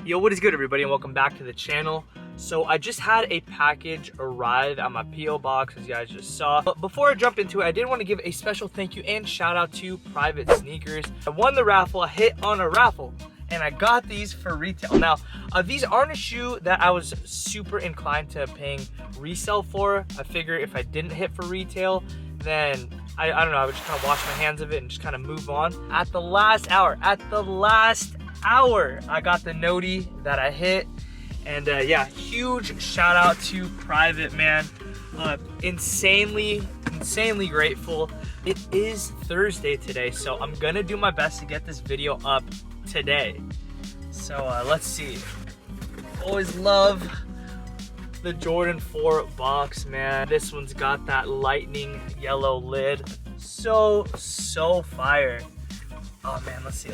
Yo, what is good, everybody, and welcome back to the channel. So I just had a package arrive at my P.O. box, as you guys just saw. But before I jump into it, I did want to give a special thank you and shout out to Private Sneakers. I won the raffle. I hit on a raffle and I got these for retail. Now, these aren't a shoe that I was super inclined to paying resale for. I figure if I didn't hit for retail, then I don't know, I would just kind of wash my hands of it and just kind of move on. At the last hour, I got the noti that I hit. And yeah, huge shout out to Private, man. Insanely grateful. It is Thursday today, so I'm gonna do my best to get this video up today. So let's see. Always love the Jordan 4 box, man. This one's got that lightning yellow lid. So fire. Oh man, let's see.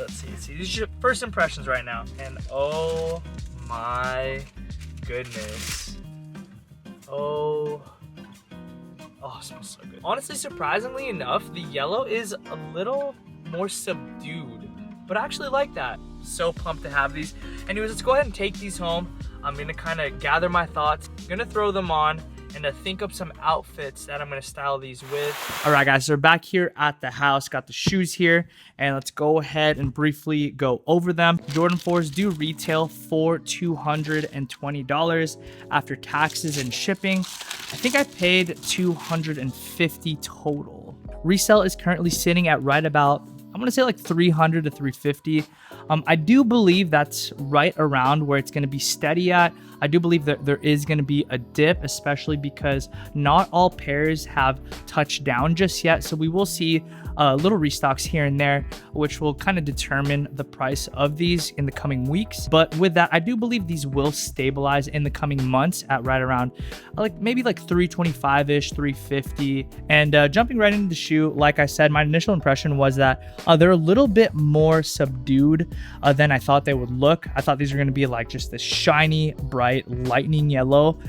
These are your first impressions right now. And oh my goodness. Oh, it smells so good. Honestly, surprisingly enough, the yellow is a little more subdued, but I actually like that. So pumped to have these. Anyways, let's go ahead and take these home. I'm gonna kind of gather my thoughts. I'm gonna throw them on and think up some outfits that I'm gonna style these with. All right, guys, so we're back here at the house. Got the shoes here, and let's go ahead and briefly go over them. Jordan 4s do retail for $220 after taxes and shipping. I think I paid $250 total. Resale is currently sitting at right about, I'm gonna say like $300 to $350. I do believe that's right around where it's gonna be steady at. I do believe that there is gonna be a dip, especially because not all pairs have touched down just yet. So we will see little restocks here and there, which will kind of determine the price of these in the coming weeks. But with that, I do believe these will stabilize in the coming months at right around maybe like 325-ish, 350. And jumping right into the shoe, like I said, my initial impression was that they're a little bit more subdued than I thought they would look. I thought these were going to be like just this shiny, bright, lightning yellow.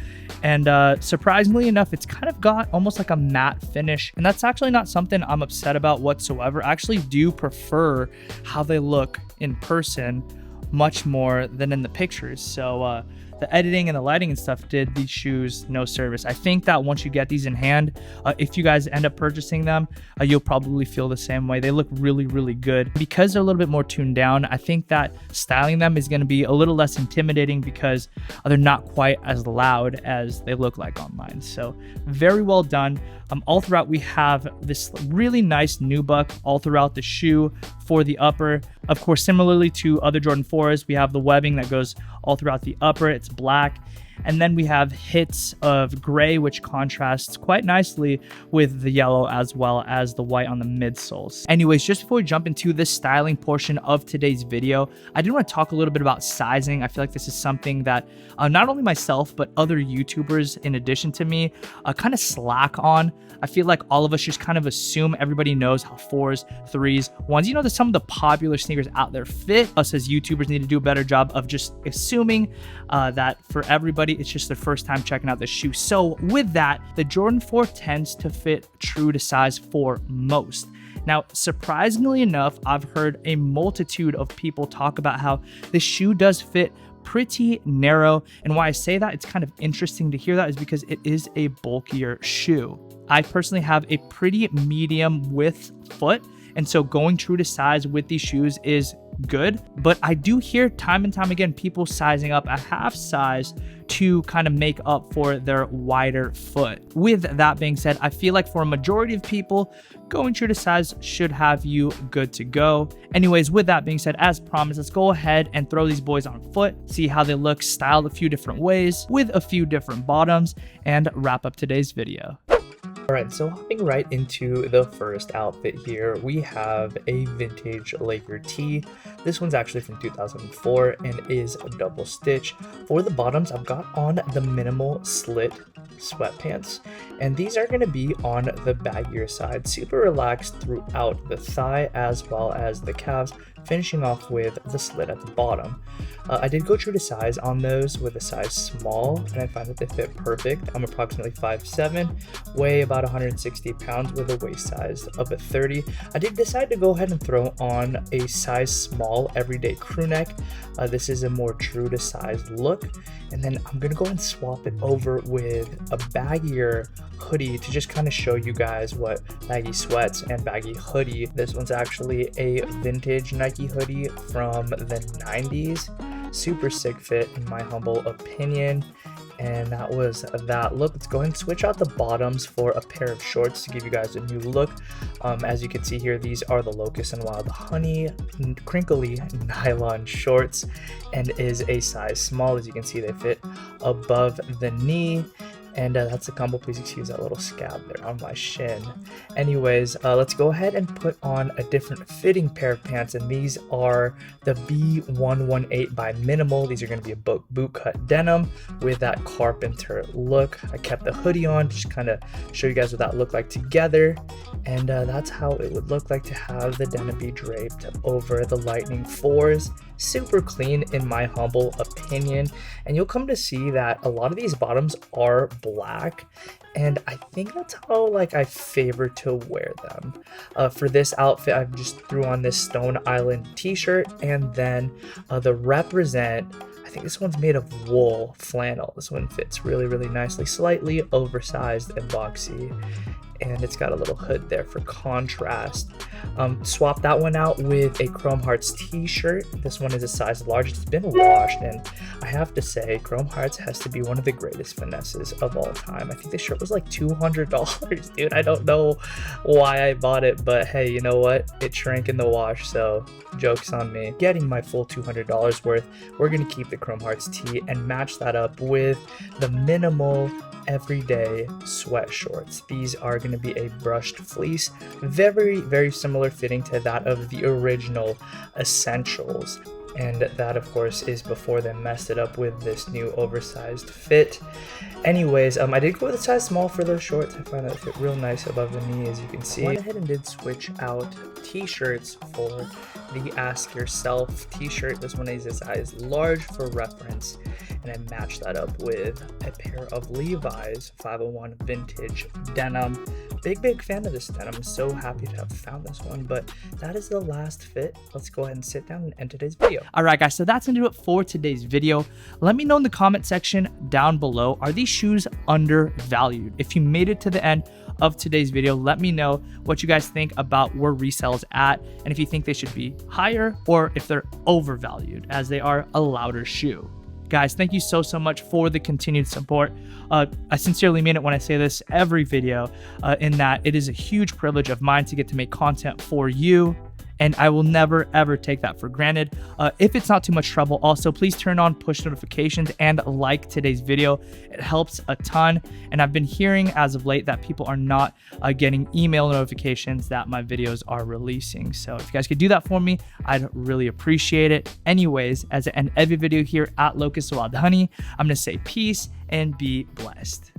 And surprisingly enough, it's kind of got almost like a matte finish. And that's actually not something I'm upset about whatsoever. I actually do prefer how they look in person much more than in the pictures. So the editing and the lighting and stuff did these shoes no service. I think that once you get these in hand, if you guys end up purchasing them, you'll probably feel the same way. They look really good. Because they're a little bit more tuned down, I think that styling them is going to be a little less intimidating because they're not quite as loud as they look like online. So very well done. All throughout, we have this really nice nubuck all throughout the shoe for the upper. Of course, similarly to other Jordan 4s, we have the webbing that goes all throughout the upper. It's black. And then we have hits of gray, which contrasts quite nicely with the yellow as well as the white on the midsoles. Anyways, just before we jump into the styling portion of today's video, I did want to talk a little bit about sizing. I feel like this is something that not only myself, but other YouTubers in addition to me kind of slack on. I feel like all of us just kind of assume everybody knows how 4s, 3s, 1s, you know, that some of the popular sneakers out there fit. Us as YouTubers need to do a better job of just assuming that for everybody, it's just their first time checking out the shoe. So with that, the Jordan 4 tends to fit true to size for most. Now, surprisingly enough, I've heard a multitude of people talk about how the shoe does fit pretty narrow. And why I say that, it's kind of interesting to hear that, is because it is a bulkier shoe. I personally have a pretty medium width foot, and so going true to size with these shoes is good. But I do hear time and time again people sizing up a half size to kind of make up for their wider foot. With that being said, I feel like for a majority of people, going true to size should have you good to go. Anyways, with that being said, as promised, let's go ahead and throw these boys on foot, see how they look styled a few different ways with a few different bottoms, and wrap up today's video. All right, so hopping right into the first outfit here, we have a vintage Laker tee. This one's actually from 2004 and is a double stitch. For the bottoms, I've got on the minimal slit sweatpants, and these are going to be on the baggier side, super relaxed throughout the thigh as well as the calves, finishing off with the slit at the bottom. I did go true to size on those with a size small, and I find that they fit perfect. I'm approximately 5'7", weigh about about 160 pounds with a waist size of a 30. I did decide to go ahead and throw on a size small everyday crew neck. This is a more true to size look. And then I'm gonna go and swap it over with a baggier hoodie to just kind of show you guys what baggy sweats and baggy hoodie. This one's actually a vintage Nike hoodie from the 90s. Super sick fit in my humble opinion. And that was that look. Let's go ahead and switch out the bottoms for a pair of shorts to give you guys a new look. As you can see here, these are the Locust&WildHoney crinkly nylon shorts, and is a size small. As you can see, they fit above the knee. And that's a combo. Please excuse that little scab there on my shin. Anyways, let's go ahead and put on a different fitting pair of pants. And these are the B118 by Minimal. These are going to be a boot cut denim with that carpenter look. I kept the hoodie on, just kind of show you guys what that looked like together. And that's how it would look like to have the denim be draped over the Lightning 4s. Super clean in my humble opinion. And you'll come to see that a lot of these bottoms are black, and I think that's how I favor to wear them. For this outfit, I just threw on this Stone Island t-shirt, and then the Represent, I think this one's made of wool flannel. This one fits really, really nicely, slightly oversized and boxy. And it's got a little hood there for contrast. Swap that one out with a Chrome Hearts t-shirt. This one is a size large. It's been washed, and I have to say, Chrome Hearts has to be one of the greatest finesses of all time. I think this shirt was like $200, dude. I don't know why I bought it, but hey, you know what? It shrank in the wash, so joke's on me. Getting my full $200 worth, we're gonna keep the Chrome Hearts tee and match that up with the Minimal everyday sweat shorts. These are going to be a brushed fleece, very, very similar fitting to that of the original Essentials. And that, of course, is before they messed it up with this new oversized fit. Anyways, I did go with a size small for those shorts. I find that it fit real nice above the knee, as you can see. I went ahead and did switch out t-shirts for the Ask Yourself t-shirt. This one is a size large for reference, and I matched that up with a pair of Levi's 501 vintage denim. Big fan of this denim. I'm so happy to have found this one, but that is the last fit. Let's go ahead and sit down and end today's video. All right, guys, so that's gonna do it for today's video. Let me know in the comment section down below, are these shoes undervalued? If you made it to the end of today's video, let me know what you guys think about where resales at, and if you think they should be higher or if they're overvalued, as they are a louder shoe. Guys, thank you so much for the continued support. I sincerely mean it when I say this every video, in that it is a huge privilege of mine to get to make content for you, and I will never ever take that for granted. If it's not too much trouble, also please turn on push notifications and like today's video. It helps a ton, and I've been hearing as of late that people are not getting email notifications that my videos are releasing. So if you guys could do that for me, I'd really appreciate it. Anyways, as I end every video here at Locust&WildHoney, I'm gonna say peace and be blessed.